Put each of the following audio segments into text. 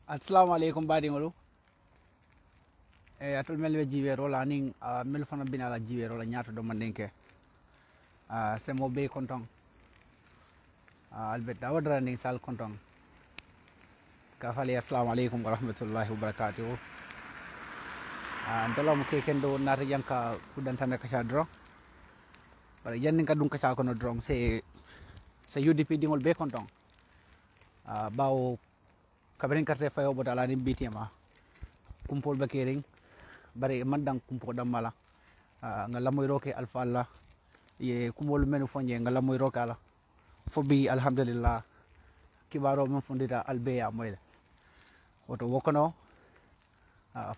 assalamu alaikum baɗigolu atol mel ɓe jiwerola nin mel fana binala jiwerola ñatoɗo mandenke semo be konton albert dawadara ndin sal konton ka fali assalamu alaikum wa rahmatullahi wa barakatuhu ndolamo keken ɗo nata yanka kuɗantande kaca dron bara yannin ka ɗum kaca kono dron so UDP ɗigol be konton ɓawo kabrin karte fayo bota ala nin bitema kumpol bakering bare mandang kumpo damala ngalamoy roke alfa Allah ye kumol menu fonje ngalamoy roke ala fobi alhamdulillah kibaro mon fondita albeya moyle woto wokono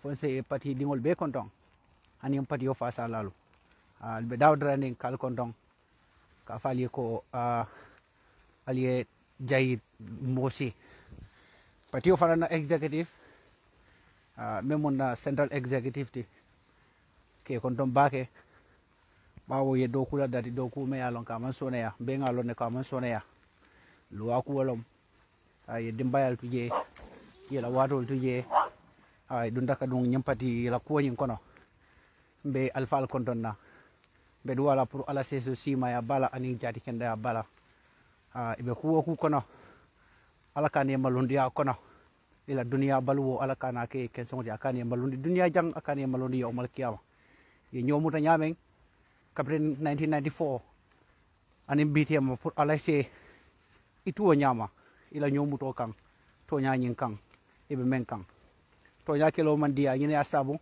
fonse pati dingol be konton ani pati yo fa salalu albe dawdra ning kal konton ka fali ko aliye jayid mosi pati yo fana executive même on central executive ti ke kon ton bake bawo ye do kula dati do ku me yalon ka man soneya be ngalon ne ka man soneya luwa ku wolom ay dimbayal tuje yela watol tuje ay dun daka dun nyampati la ko nyin kono be alfal konton na be do wala pour ala seso sima ya bala ani jati kende ya bala ibe ku kono ala kan yemalundi ya kono ila dunia baluwo ala kana ke kensonti akani malundi dunia jang akani malundi yawmal qiyamah ye nyomuta nyamen kapren 1994 ani BTM pour ala se itu nyama ila nyomuto kan to nyanyin kan ibe men kan to nyakelo man dia nyine asabu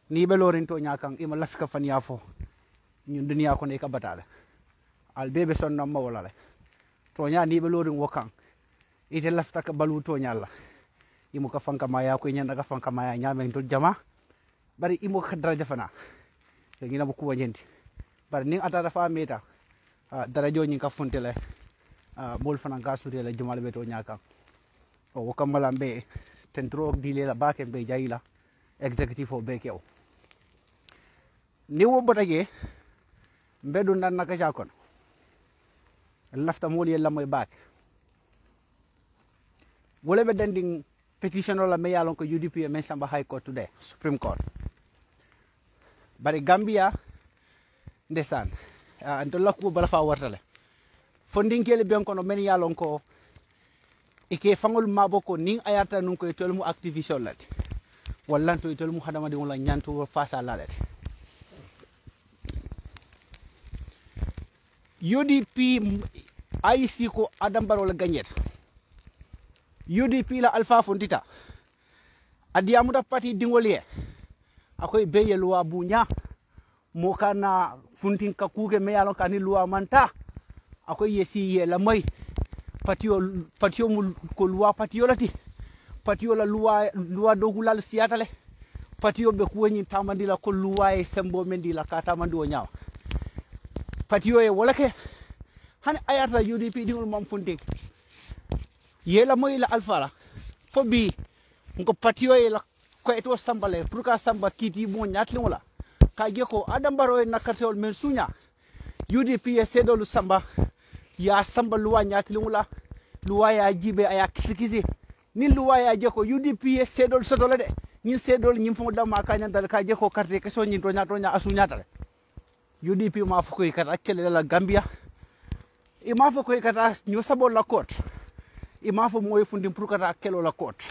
ni be lorin to nyakan ima lafika fan yafo ñun dunia ko ne ka batale al bebe sonna mawlale to nya ni be lorin wokan ite lafta ka balu to nyalla imo ka fanka maya ko nyanda ka fanka maya nyame to jama bari imo ka daraja fana to ngina bu ko nyenti bari ning atara fa meta darajo nyi ka fontele bol fana ga sutele jumal be to nyaka o kamala be tentro dile la bake be jayila executive o be kew ni wo botage mbedu nan naka jakon lafta moli la moy bak wole be danding petition la me yalon ko UDP men samba high court today supreme court bari Gambia ndesan anto lakku bala fa wartale fonding kele ben kono men yalon ko ike fangol maboko ning ayata nun ko tolmu activation lati wallanto tolmu hadama de wala nyanto face à la lati UDP IC ko Adam Barrow la gagnet UDP la alpha fontita adiamuda pati dingoliye akoy beye luwa bunya mo kana funtin ka kuge me yalon kani luwa manta akoy yesi ye la moy patio mul ko luwa patio lati patio la luwa dogulal siatale patio be ko woni tamandi la ko luwa e sembo mendi la ka tamandi o nyaaw patio e wolake han ayata UDP dingol mom funtin yela moy la alpha la fobi ngo patio la ko eto sambale pour ka samba kiti mo nyatli wala ka je ko Adam Barrow e nakatol men sunya UDP e sedolu samba ya samba luwa nyatli wala luwa ya jibe aya kisikisi ni luwa ya je ko UDP e sedol sotole de ni sedol nyim fo dama ka nyandal ka je ko carte ke so nyin to nya asu nyatale UDP ma fo ko ikata kele la Gambia e ma fo ko ikata ñu sabol la court ima fo moy fundim pour kata kelo la cote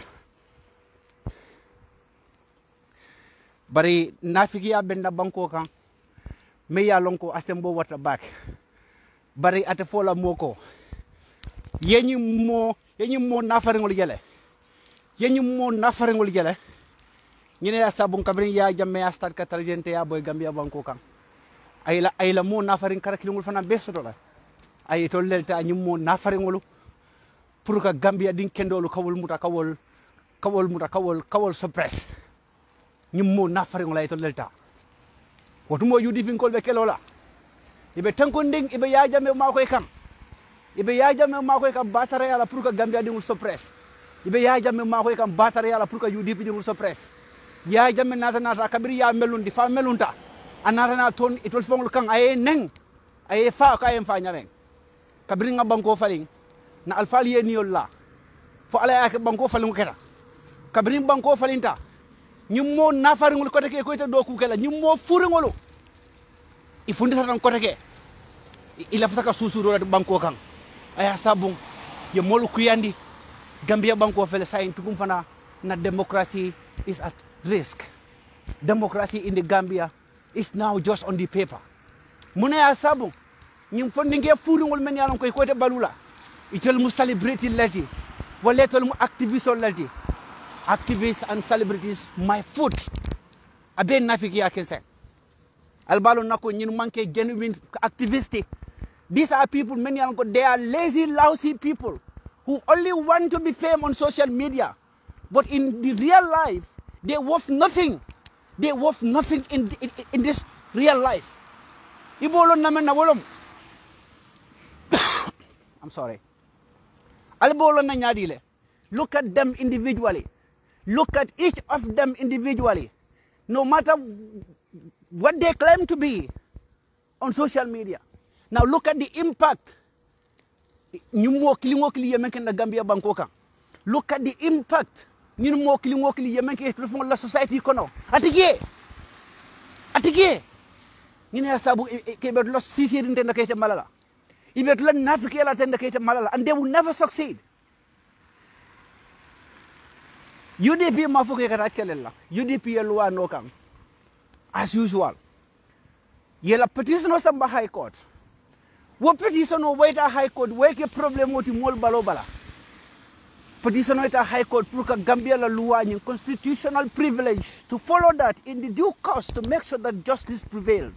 bari nafiki ya benda banko kan me ya lonko asembo wata back bari ate fola moko yenyi mo nafarengol jele ñine ya sabun kabrin ya jamme ya start ka tarjente ya boy Gambia banko kan ayla mo nafaring karakilngol fana besoto la ay to lelta nyum mo nafarengol pour que Gambia din kendolu kawol suppress nyimmo nafari ngolay to lelta wotumo UDP kolbe kelola ibe tankonding ibe yajame makoy kam batare ala pour que Gambia din suppress ibe yajame makoy kam batare ala pour que UDP din suppress yajame nata kabiri ya melundi fa melunta anata na ton itol fongol kan ay neng ay fa ka en fa nyaren kabiri ngabanko faling na alfali ye niol la fo ala yake banko falingo keta kabrin banko falinta nyummo nafaringol kotake ko ita do kukela nyummo furingolo ifundi tan kotake ila fataka susuro banko kan aya sabung ye molu kuyandi Gambia banko fele sayin tugum fana na democracy is at risk. Democracy in the Gambia is now just on the paper. Mune ya sabung nyum fondi nge furingol men yalon ko ite balula itel mu celebrity lati wala tol mu activist lati. Activists and celebrities my foot abe nafiki ya kense albalo nako nyin manke genuine activists. These are people many are they are lazy lousy people who only want to be famous on social media, but in the real life they worth nothing. They worth nothing in this real life. Ibolo namen na wolom. I'm sorry. Albolo na nyadile. Look at them individually. Look at each of them individually. No matter what they claim to be on social media. Now look at the impact. Look at the impact. La society kono. Atige. Nina sabu kebet los sisi rintenda kete malala. Ibet la nafiki la tenda kete malala, and they will never succeed. UDP mafuke karakelela. UDP yelwa no kang. As usual. Yela petition o samba high court. Wo petition o waita high court weke problem woti mol balobala. Petition o high court pour que Gambia la loi ni constitutional privilege to follow that in the due course to make sure that justice prevailed.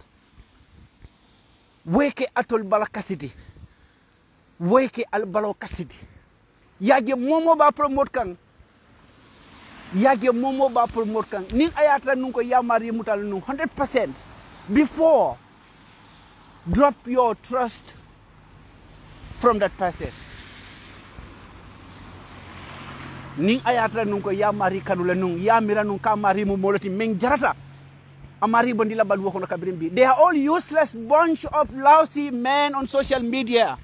Weke atol bala kasiti. Weke al balo kasiti. Yage momo ba promote kang. Yage momo ba promote kang. Ning ayatra nunko yamari mutal nung 100% before drop your trust from that person. Ning ayatra nunko yamari kanula nung yamira nung kamari mu moloti meng jarata. Amari bandila balwo kono kabrimbi. They are all useless bunch of lousy men on social media.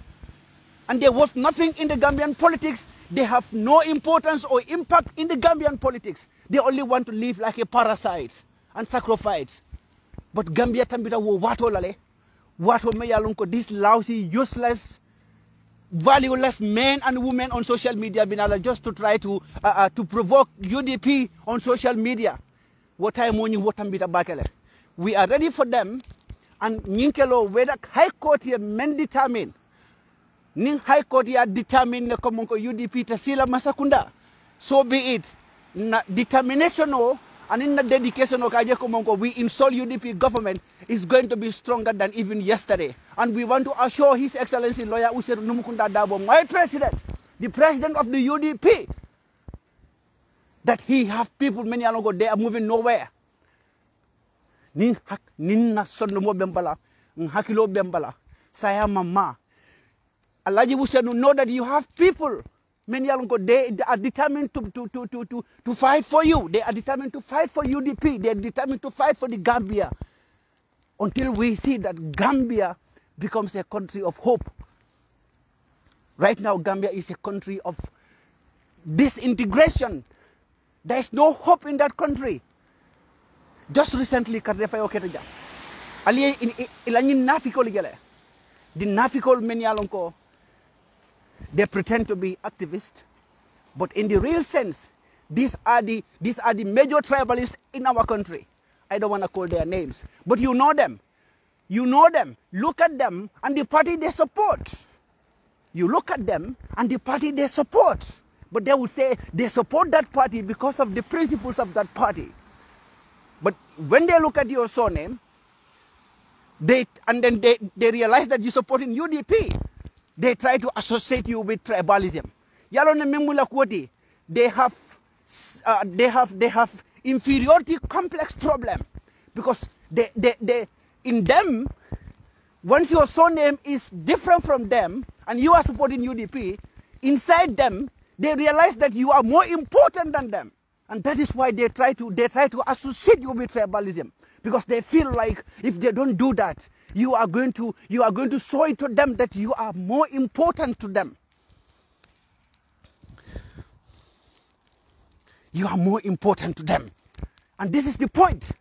And they worth nothing in the Gambian politics. They have no importance or impact in the Gambian politics. They only want to live like a parasite and sacrifice. But Gambia tambita wo wato lale. Wato me yalunko these lousy, useless, valueless men and women on social media binala just to try to provoke UDP on social media. What time morning what tambita bakele. We are ready for them, and ninkelo whether high court here men determine. Ning high court ya determine ne komonko UDP tasila masakunda. So be it. Na determination o and in the dedication of kaje komonko we install UDP government is going to be stronger than even yesterday. And we want to assure His Excellency Lawyer User Numukunda Dabo, my president, the president of the UDP, that he have people many along they are moving nowhere. Nin na sonno bembala, hakilo bembala, saya mama. Alaji Wusenu know that you have people. Many they are determined to fight for you. They are determined to fight for UDP. They are determined to fight for the Gambia. Until we see that Gambia becomes a country of hope. Right now, Gambia is a country of disintegration. There is no hope in that country. Just recently, Kardefayo Keteja. Ali ilani nafiko ligele. The nafiko many alonko. They pretend to be activists, but in the real sense, these are the major tribalists in our country. I don't want to call their names, but you know them. You know them. Look at them and the party they support. You look at them and the party they support. But they will say they support that party because of the principles of that party. But when they look at your surname, then they realize that you support in UDP. They try to associate you with tribalism. Yalone memula kwoti. They have inferiority complex problem because they in them, once your surname is different from them and you are supporting UDP, inside them they realize that you are more important than them, and that is why they try to associate you with tribalism, because they feel like if they don't do that, you are going to show it to them that you are more important to them. you are more important to them. And this is the point.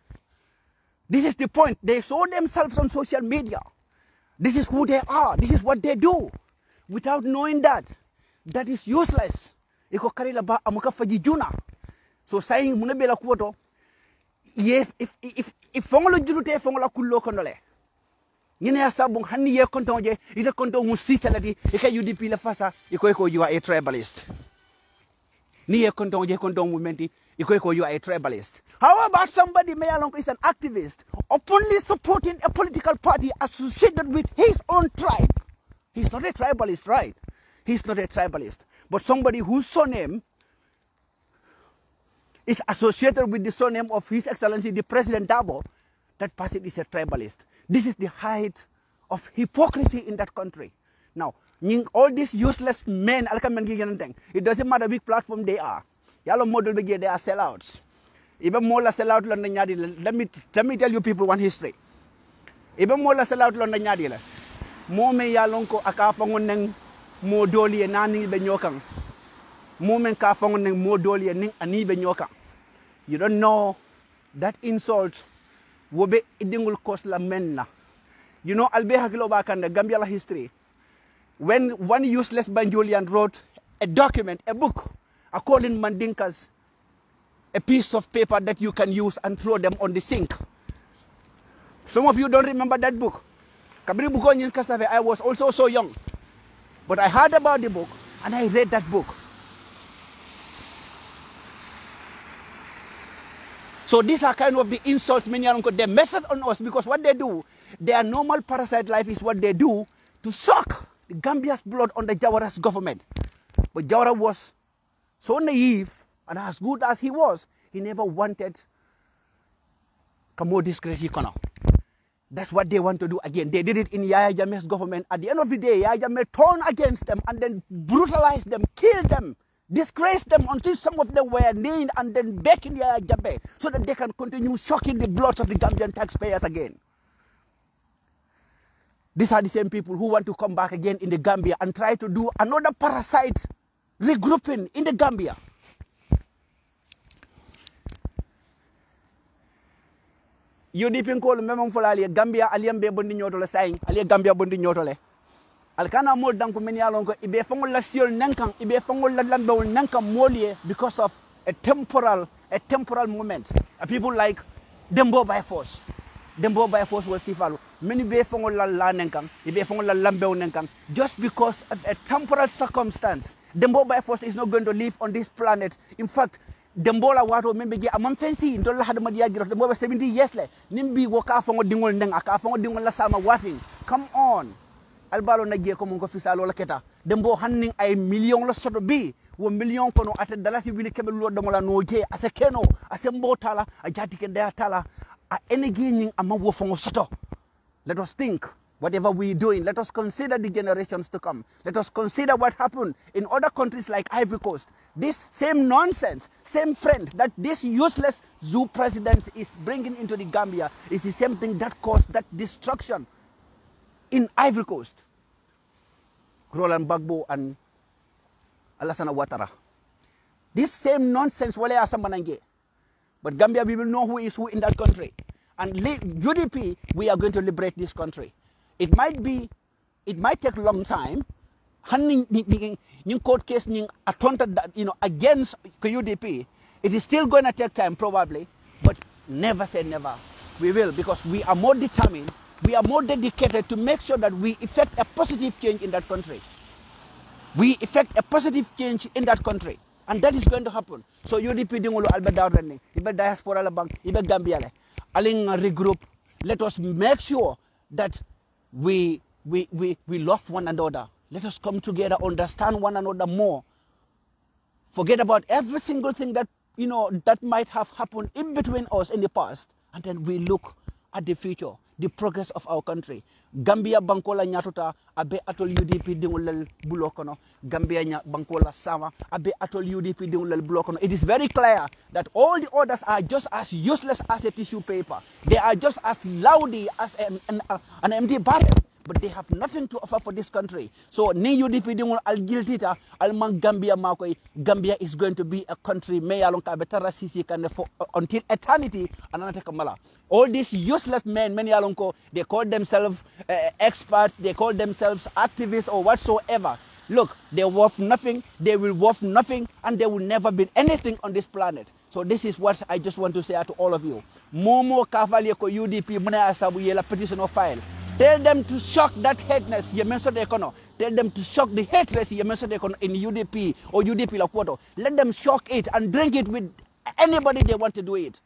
This is the point. They show themselves on social media. This is who they are. This is what they do. Without knowing that is useless. Iko karila ba amuka fajijuna. So saying munebela kuoto, if fongolo jurute fongola kullo kondole. Nyine ya sabung hani ye kontonje, ita konton musita lati, ika UDP la fasa, iko you are a tribalist. Ni ye kontonje konton mumenti, iko you are a tribalist. How about somebody Mayalonko is an activist, openly supporting a political party associated with his own tribe? He's not a tribalist, right? He's not a tribalist. But somebody whose surname is associated with the surname of His Excellency the President Dabo, that person is a tribalist. This is the height of hypocrisy in that country. Now, all these useless men, it doesn't matter which platform they are. They are sellouts. Even more sellout, let me tell you people one history. Even more sellout, more me yalonko akafangon mo doli e nani be nyokang. Moment ka fangon mo doli e ani be nyokang. You don't know that insult wobe idingul kos la menna. You know albe hakilo bakanda Gambia la history. When one useless Banjulian wrote a document, a book, calling Mandinkas a piece of paper that you can use and throw them on the sink. Some of you don't remember that book. I was also so young. But I heard about the book and I read that book. So these are kind of the insults they method on us, because what they do, their normal parasite life is what they do to suck the Gambia's blood on the Jawara's government. But Jawara was so naive, and as good as he was, he never wanted Kamo disgrace. That's what they want to do again. They did it in Yahya Jammeh's government. At the end of the day, Yahya Jammeh turned against them and then brutalized them, killed them, disgraced them until some of them were named and then back in Yahya Jammeh so that they can continue sucking the blood of the Gambian taxpayers again. These are the same people who want to come back again in the Gambia and try to do another parasite regrouping in the Gambia. UDP ko memang folali Gambia aliambe bondi nyotole saying ali Gambia bondi nyotole alkana mo danko men yalon ko ibe fangol la siol nankan ibe fangol la lambewol nankan molie because of a temporal moment. People like Dembo by force will see follow many be fangol la nankan ibe fangol la lambewol nankan just because of a temporal circumstance. Dembo by force is not going to live on this planet. In fact, Dembola wato membe gi amam fensi ndolla hada madiya giro dembo 70 years le nimbi woka fango dingol ndeng aka fango dingol la sama wafing. Come on, albalo na ko mon ko fisalo la keta dembo hanning ay million la soto bi wo million kono ate dalasi wili kebe lo dongola no je ase keno ase mbotala a jati ke da tala a energy ning amma wo fango soto. Let us think. Whatever we're doing, let us consider the generations to come. Let us consider what happened in other countries like Ivory Coast. This same nonsense, same friend that this useless zoo president is bringing into the Gambia is the same thing that caused that destruction in Ivory Coast. Roland Gbagbo and Alassane Ouattara. This same nonsense, wale asambanange. But Gambia, we will know who is who in that country. And UDP, we are going to liberate this country. It might take a long time. Court case against UDP. It is still going to take time probably, but never say never. We will, because we are more determined, we are more dedicated to make sure that we effect a positive change in that country. We effect a positive change in that country, and that is going to happen. So UDP dingolo alba dawrende, ibe diaspora la bank, ibe Gambia le, aling regroup. Let us make sure that we love one another. Let us come together, understand one another more. Forget about every single thing that that might have happened in between us in the past, and then we look at the future, the progress of our country. Gambia bankola nyatuta abe atol UDP dingolel bulokono. Gambia bankola sama abe atol UDP dingolel bulokono. It is very clear that all the others are just as useless as a tissue paper. They are just as loudy as an empty barrel. but they have nothing to offer for this country. So ni UDP dingol al giltita al man Gambia makoy. Gambia is going to be a country may alonka betara sisi kan for until eternity ananate kamala. All these useless men, many alonko, they call themselves experts, they call themselves activists or whatsoever. Look, they're worth nothing, they will worth nothing, and they will never be anything on this planet. So this is what I just want to say to all of you. Momo Kavalie ko UDP muna asabu yela petition or file. Tell them to shock that hateness you mentioned econo. Tell them to shock the hatred you mentioned econo in UDP or UDP Lakwoto. Let them shock it and drink it with anybody they want to do it.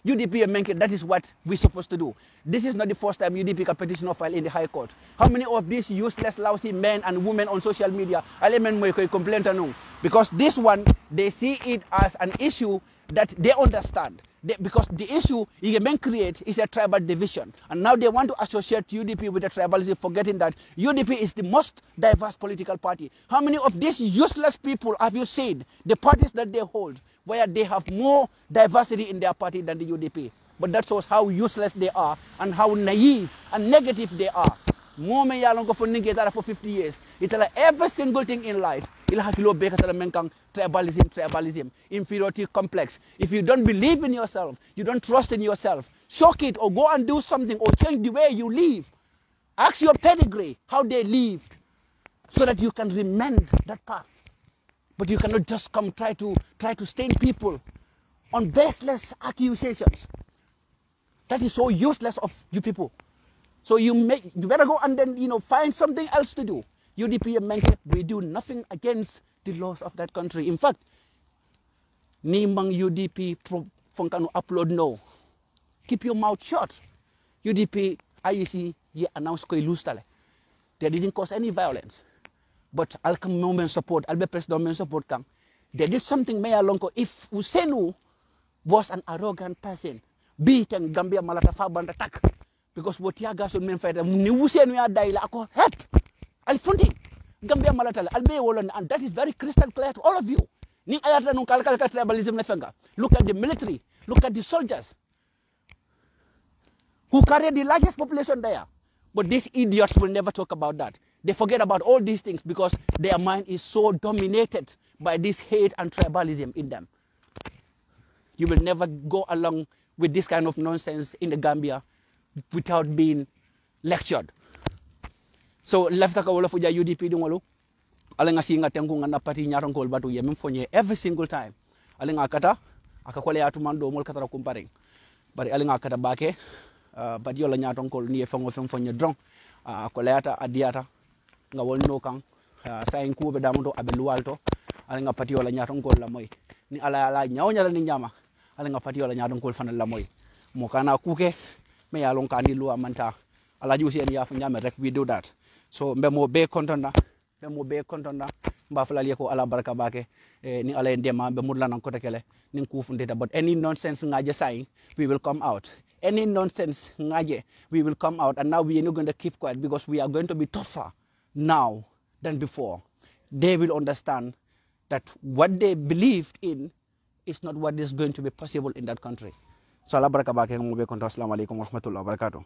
UDP and Menke, that is what we're supposed to do. This is not the first time UDP can petition or file in the High Court. How many of these useless, lousy men and women on social media complain to? Because this one, they see it as an issue that they understand. Because the issue 𝐴𝐚𝐬 create is a tribal division. And now they want to associate UDP with a tribalism, forgetting that UDP is the most diverse political party. How many of these useless people have you seen, the parties that they hold, where they have more diversity in their party than the UDP? But that shows how useless they are and how naive and negative they are. More men yalongo for ningetara for 50 years. It's like every single thing in life. Tribalism, inferiority complex. If you don't believe in yourself, you don't trust in yourself, shock it or go and do something or change the way you live. Ask your pedigree how they lived so that you can remend that path. But you cannot just come try to stain people on baseless accusations. That is so useless of you people. So you better go and then find something else to do. UDP and Menke, we do nothing against the laws of that country. In fact, Nimang UDP Funkano upload no. Keep your mouth shut. UDP IEC ye announced ko ilustale. They didn't cause any violence. But I'll come moment support, I'll be president support kang. They did something may alonko if Usenu was an arrogant person. Beat and Gambia malata faban attack. Because what yaga sun men fight ni Usenu ya daila ako help. Al fundi Gambia malatala albe wolon, and that is very crystal clear to all of you. Ni ayata nung kalkalka tribalism na fenga. Look at the military, look at the soldiers who carry the largest population there. But these idiots will never talk about that. They forget about all these things because their mind is so dominated by this hate and tribalism in them. You will never go along with this kind of nonsense in the Gambia without being lectured. So left ka wala fuja UDP dungolo. Ale nga singa tengu nga napati nyarong kol batu yemen fonye every single time. Ale nga kata akakwale atu mando mol kata kumparing. Bari ale nga kata bake badi yola nyatong kol ni fongo fonye drong. Akwale ata adiata nga wol no kang sa inku be damundo abe lualto. Ale nga pati yola nyatong kol la moy. Ni ala nyaw nyala ni nyama. Ale nga pati yola nyatong kol fanal la moy. Mo kana kuke me yalon kani luwa manta. Ala jusi en yafu nyame rek we do that. So mbemo be kontonda mbafala ko ala baraka bake ni ala ndema be murla nan kota kele nin kufundeta. But any nonsense ngaje saying we will come out. Any nonsense ngaje we will come out, and now we are not going to keep quiet because we are going to be tougher now than before. They will understand that what they believed in is not what is going to be possible in that country. So ala baraka bake mo be konto. Assalamu alaikum wa rahmatullahi wa barakatuh.